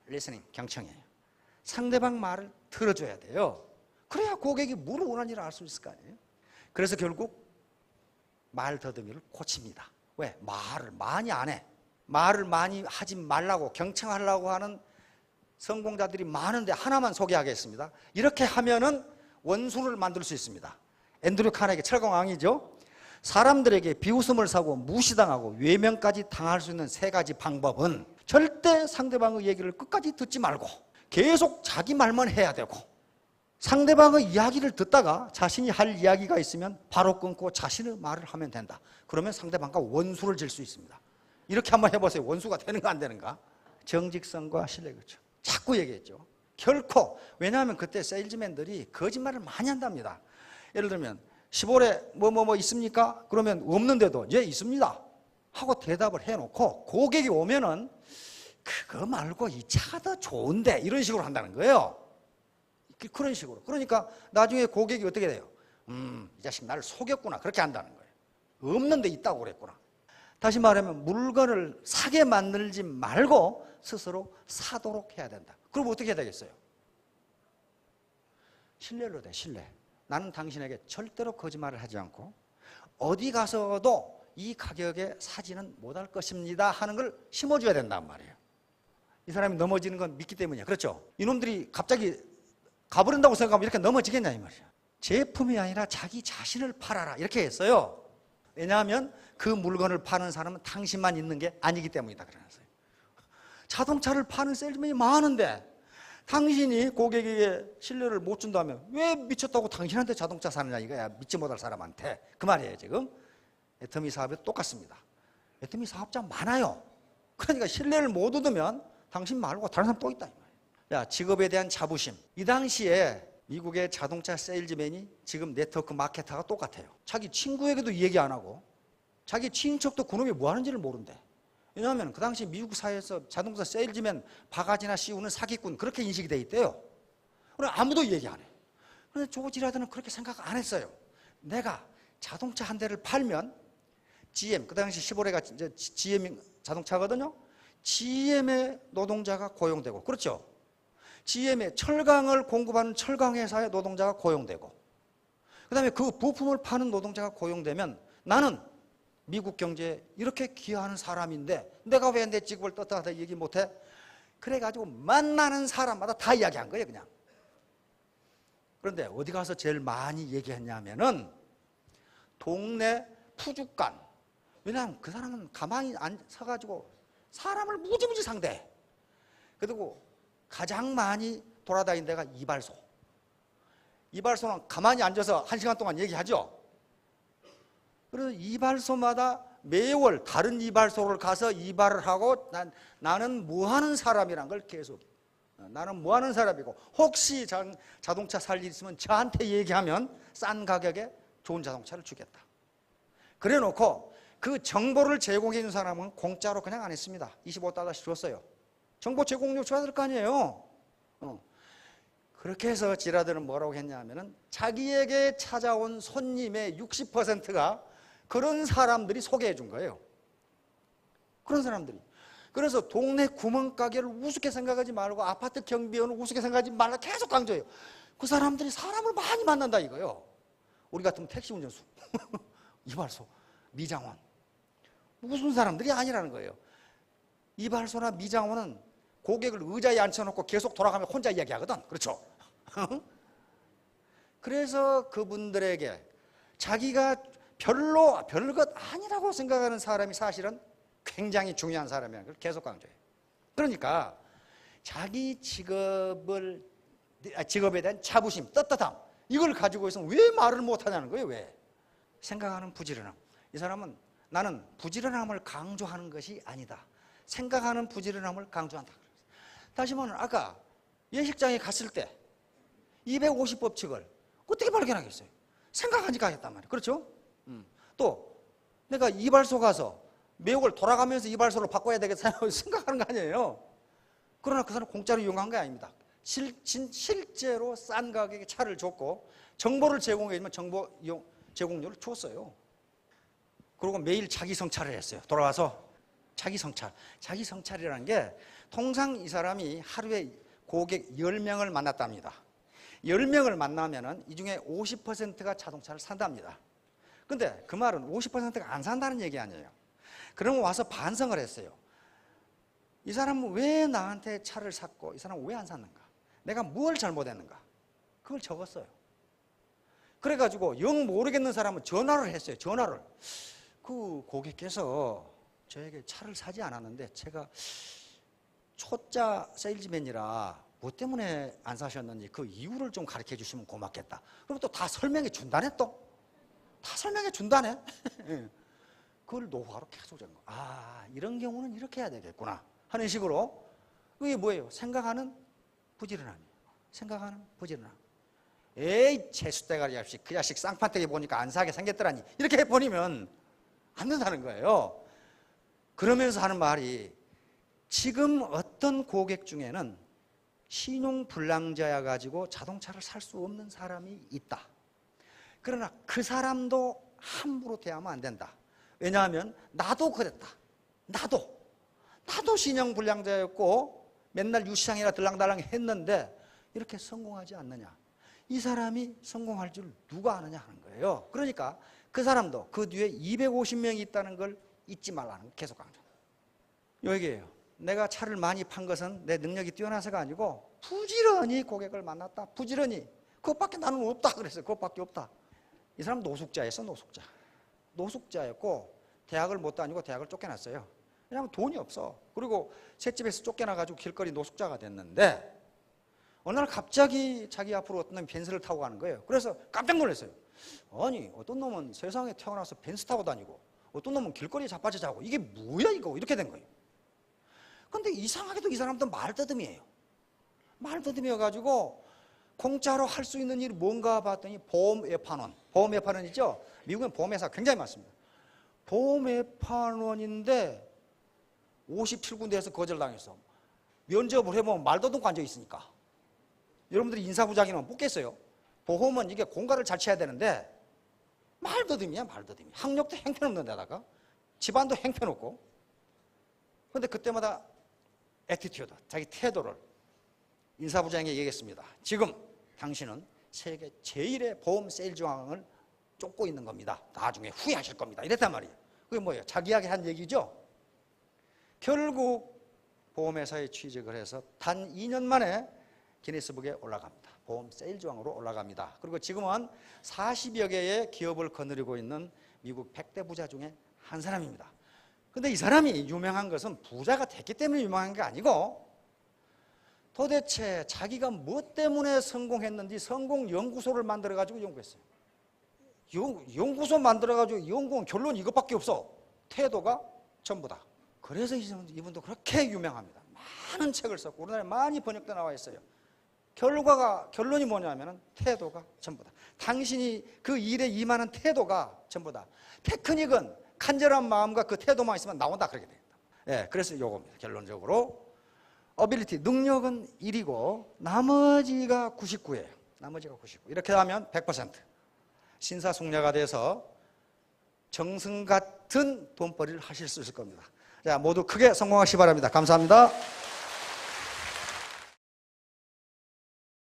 리스닝, 경청이에요. 상대방 말을 들어줘야 돼요. 그래야 고객이 뭘 원하는지를 알 수 있을 거 아니에요. 그래서 결국 말더듬이를 고칩니다. 왜? 말을 많이 안 해. 말을 많이 하지 말라고 경청하려고 하는 성공자들이 많은데 하나만 소개하겠습니다. 이렇게 하면은 원수를 만들 수 있습니다. 앤드류 카네기 철강왕이죠. 사람들에게 비웃음을 사고 무시당하고 외면까지 당할 수 있는 세 가지 방법은 절대 상대방의 얘기를 끝까지 듣지 말고 계속 자기 말만 해야 되고 상대방의 이야기를 듣다가 자신이 할 이야기가 있으면 바로 끊고 자신의 말을 하면 된다. 그러면 상대방과 원수를 질 수 있습니다. 이렇게 한번 해보세요. 원수가 되는가 안 되는가? 정직성과 신뢰, 그렇죠. 자꾸 얘기했죠. 결코, 왜냐하면 그때 세일즈맨들이 거짓말을 많이 한답니다. 예를 들면 10월에 뭐 있습니까? 그러면 없는데도 예 있습니다 하고 대답을 해놓고 고객이 오면은 그거 말고 이 차가 더 좋은데 이런 식으로 한다는 거예요. 그런 식으로. 그러니까 나중에 고객이 어떻게 돼요? 이 자식 나를 속였구나 그렇게 한다는 거예요. 없는데 있다고 그랬구나. 다시 말하면 물건을 사게 만들지 말고 스스로 사도록 해야 된다. 그럼 어떻게 해야 되겠어요? 신뢰로 돼. 신뢰. 나는 당신에게 절대로 거짓말을 하지 않고 어디 가서도 이 가격에 사지는 못할 것입니다 하는 걸 심어줘야 된단 말이에요. 이 사람이 넘어지는 건 믿기 때문이야. 그렇죠? 이놈들이 갑자기 가버린다고 생각하면 이렇게 넘어지겠냐 이 말이야. 제품이 아니라 자기 자신을 팔아라 이렇게 했어요. 왜냐하면 그 물건을 파는 사람은 당신만 있는 게 아니기 때문이다 그러면서요. 자동차를 파는 세일즈맨이 많은데 당신이 고객에게 신뢰를 못 준다면 왜 미쳤다고 당신한테 자동차 사느냐 이거야. 믿지 못할 사람한테. 그 말이에요 지금. 애터미 사업에 똑같습니다. 애터미 사업자 많아요. 그러니까 신뢰를 못 얻으면 당신 말고 다른 사람 또 있다 이 말이에요. 야, 직업에 대한 자부심. 이 당시에 미국의 자동차 세일즈맨이 지금 네트워크 마케터가 똑같아요. 자기 친구에게도 얘기 안 하고 자기 친척도 그놈이 뭐 하는지를 모른대. 왜냐하면 그 당시 미국 사회에서 자동차 세일즈맨 바가지나 씌우는 사기꾼 그렇게 인식이 돼 있대요. 그럼 아무도 얘기 안 해. 그런데 조 지라드는 그렇게 생각 안 했어요. 내가 자동차 한 대를 팔면 GM, 그 당시 15레가 이제 GM 자동차거든요. GM의 노동자가 고용되고, 그렇죠? GM의 철강을 공급하는 철강회사의 노동자가 고용되고, 그 다음에 그 부품을 파는 노동자가 고용되면 나는 미국 경제에 이렇게 기여하는 사람인데 내가 왜 내 직업을 떳떳하게 얘기 못해? 그래가지고 만나는 사람마다 다 이야기한 거예요 그냥. 그런데 어디 가서 제일 많이 얘기했냐면은 동네 푸주간. 왜냐하면 그 사람은 가만히 서가지고 사람을 무지무지 상대해. 그리고 가장 많이 돌아다닌 데가 이발소. 이발소는 가만히 앉아서 1시간 동안 얘기하죠. 그래서 이발소마다 매월 다른 이발소를 가서 이발을 하고 나는 뭐 하는 사람이란 걸 계속, 나는 뭐 하는 사람이고 혹시 자동차 살 일 있으면 저한테 얘기하면 싼 가격에 좋은 자동차를 주겠다. 그래 놓고 그 정보를 제공해 준 사람은 공짜로 그냥 안 했습니다. 25달러씩 줬어요. 정보 제공료 줘야 될 거 아니에요. 그렇게 해서 지라드는 뭐라고 했냐면은 자기에게 찾아온 손님의 60%가 그런 사람들이 소개해 준 거예요. 그런 사람들이. 그래서 동네 구멍가게를 우습게 생각하지 말고 아파트 경비원을 우습게 생각하지 말라 계속 강조해요. 그 사람들이 사람을 많이 만난다 이거예요. 우리 같으면 택시 운전수, 이발소, 미장원. 무슨 사람들이 아니라는 거예요. 이발소나 미장원은 고객을 의자에 앉혀놓고 계속 돌아가며 혼자 이야기하거든. 그렇죠? 그래서 그분들에게 자기가 별것 아니라고 생각하는 사람이 사실은 굉장히 중요한 사람이라는 걸 계속 강조해요. 그러니까 자기 직업에 대한 자부심, 떳떳함, 이걸 가지고 있으면 왜 말을 못하냐는 거예요. 왜? 생각하는 부지런함. 이 사람은 나는 부지런함을 강조하는 것이 아니다. 생각하는 부지런함을 강조한다. 다시 말하면 아까 예식장에 갔을 때 250법칙을 어떻게 발견하겠어요? 생각하니까 하겠단 말이에요. 그렇죠? 또 내가 이발소 가서 매혹을 돌아가면서 이발소로 바꿔야 되겠다 생각하는 거 아니에요. 그러나 그 사람 공짜로 이용한 게 아닙니다. 실제로 싼 가격에 차를 줬고 정보를 제공해주면 정보 제공료를 줬어요. 그리고 매일 자기 성찰을 했어요. 돌아와서 자기 성찰이라는 게 통상 이 사람이 하루에 고객 10명을 만났답니다. 10명을 만나면은 이 중에 50%가 자동차를 산답니다. 근데 그 말은 50%가 안 산다는 얘기 아니에요. 그러면 와서 반성을 했어요. 이 사람은 왜 나한테 차를 샀고 이 사람은 왜 안 샀는가? 내가 뭘 잘못했는가? 그걸 적었어요. 그래가지고 영 모르겠는 사람은 전화를 했어요. 전화를. 그 고객께서 저에게 차를 사지 않았는데 제가 초짜 세일즈맨이라 뭐 때문에 안 사셨는지 그 이유를 좀 가르쳐 주시면 고맙겠다. 그럼 또 다 설명해 준다네 또. 다 설명해 준다네. 그걸 노하우로 계속 적은 거. 아, 이런 경우는 이렇게 해야 되겠구나 하는 식으로. 그게 뭐예요? 생각하는 부지런함이에요. 생각하는 부지런함. 에이 채수대가리 자식, 그 자식 쌍판대기 보니까 안 사게 생겼더라니 이렇게 해버리면 안 된다는 거예요. 그러면서 하는 말이 지금 어떤 고객 중에는 신용불량자야 가지고 자동차를 살 수 없는 사람이 있다. 그러나 그 사람도 함부로 대하면 안 된다. 왜냐하면 나도 그랬다. 나도 신용불량자였고 맨날 유시장이나 들랑달랑 했는데 이렇게 성공하지 않느냐. 이 사람이 성공할 줄 누가 아느냐 하는 거예요. 그러니까 그 사람도 그 뒤에 250명이 있다는 걸 잊지 말라는 거 계속 강조합니다. 요 얘기예요. 내가 차를 많이 판 것은 내 능력이 뛰어나서가 아니고 부지런히 고객을 만났다. 부지런히. 그것밖에 나는 없다 그랬어요. 그것밖에 없다. 이 사람 노숙자였어. 노숙자였고 대학을 못 다니고 대학을 쫓겨났어요. 왜냐하면 돈이 없어. 그리고 셋집에서 쫓겨나가지고 길거리 노숙자가 됐는데 어느 날 갑자기 자기 앞으로 어떤 놈이 벤츠를 타고 가는 거예요. 그래서 깜짝 놀랐어요. 아니 어떤 놈은 세상에 태어나서 벤츠 타고 다니고 어떤 놈은 길거리에 자빠져 자고 이게 뭐야 이거 이렇게 된 거예요. 근데 이상하게도 이 사람도 말더듬이에요. 말더듬이어가지고 공짜로 할 수 있는 일이 뭔가 봤더니 보험 외판원. 보험 외판원 있죠? 미국엔 보험회사 굉장히 많습니다. 보험 외판원인데 57군데에서 거절당했어. 면접을 해보면 말더듬고 앉아있으니까. 여러분들이 인사부장이면 뽑겠어요. 보험은 이게 공갈을 잘 쳐야 되는데 말더듬이야. 학력도 형편없는 데다가 집안도 형편없고. 근데 그때마다 애티튜드, 자기 태도를 인사부장에게 얘기했습니다. 지금 당신은 세계 제일의 보험 세일즈왕을 쫓고 있는 겁니다. 나중에 후회하실 겁니다. 이랬단 말이에요. 그게 뭐예요? 자기에게 한 얘기죠. 결국 보험회사에 취직을 해서 단 2년 만에 기네스북에 올라갑니다. 보험 세일즈왕으로 올라갑니다. 그리고 지금은 40여 개의 기업을 거느리고 있는 미국 100대 부자 중에 한 사람입니다. 근데 이 사람이 유명한 것은 부자가 됐기 때문에 유명한 게 아니고 도대체 자기가 뭐 때문에 성공했는지 성공 연구소를 만들어 가지고 연구했어요. 연구소 만들어 가지고 연구한 결론이 이것밖에 없어. 태도가 전부다. 그래서 이분도 그렇게 유명합니다. 많은 책을 썼고 우리나라에 많이 번역돼 나와 있어요. 결론이 뭐냐면 태도가 전부다. 당신이 그 일에 임하는 태도가 전부다. 테크닉은 간절한 마음과 그 태도만 있으면 나온다 그렇게 됩니다. 예, 그래서 요겁니다. 결론적으로 어빌리티, 능력은 1이고 나머지가 99예요. 나머지가 99. 이렇게 하면 100%. 신사숙녀가 돼서 정승 같은 돈벌이를 하실 수 있을 겁니다. 자, 모두 크게 성공하시기 바랍니다. 감사합니다.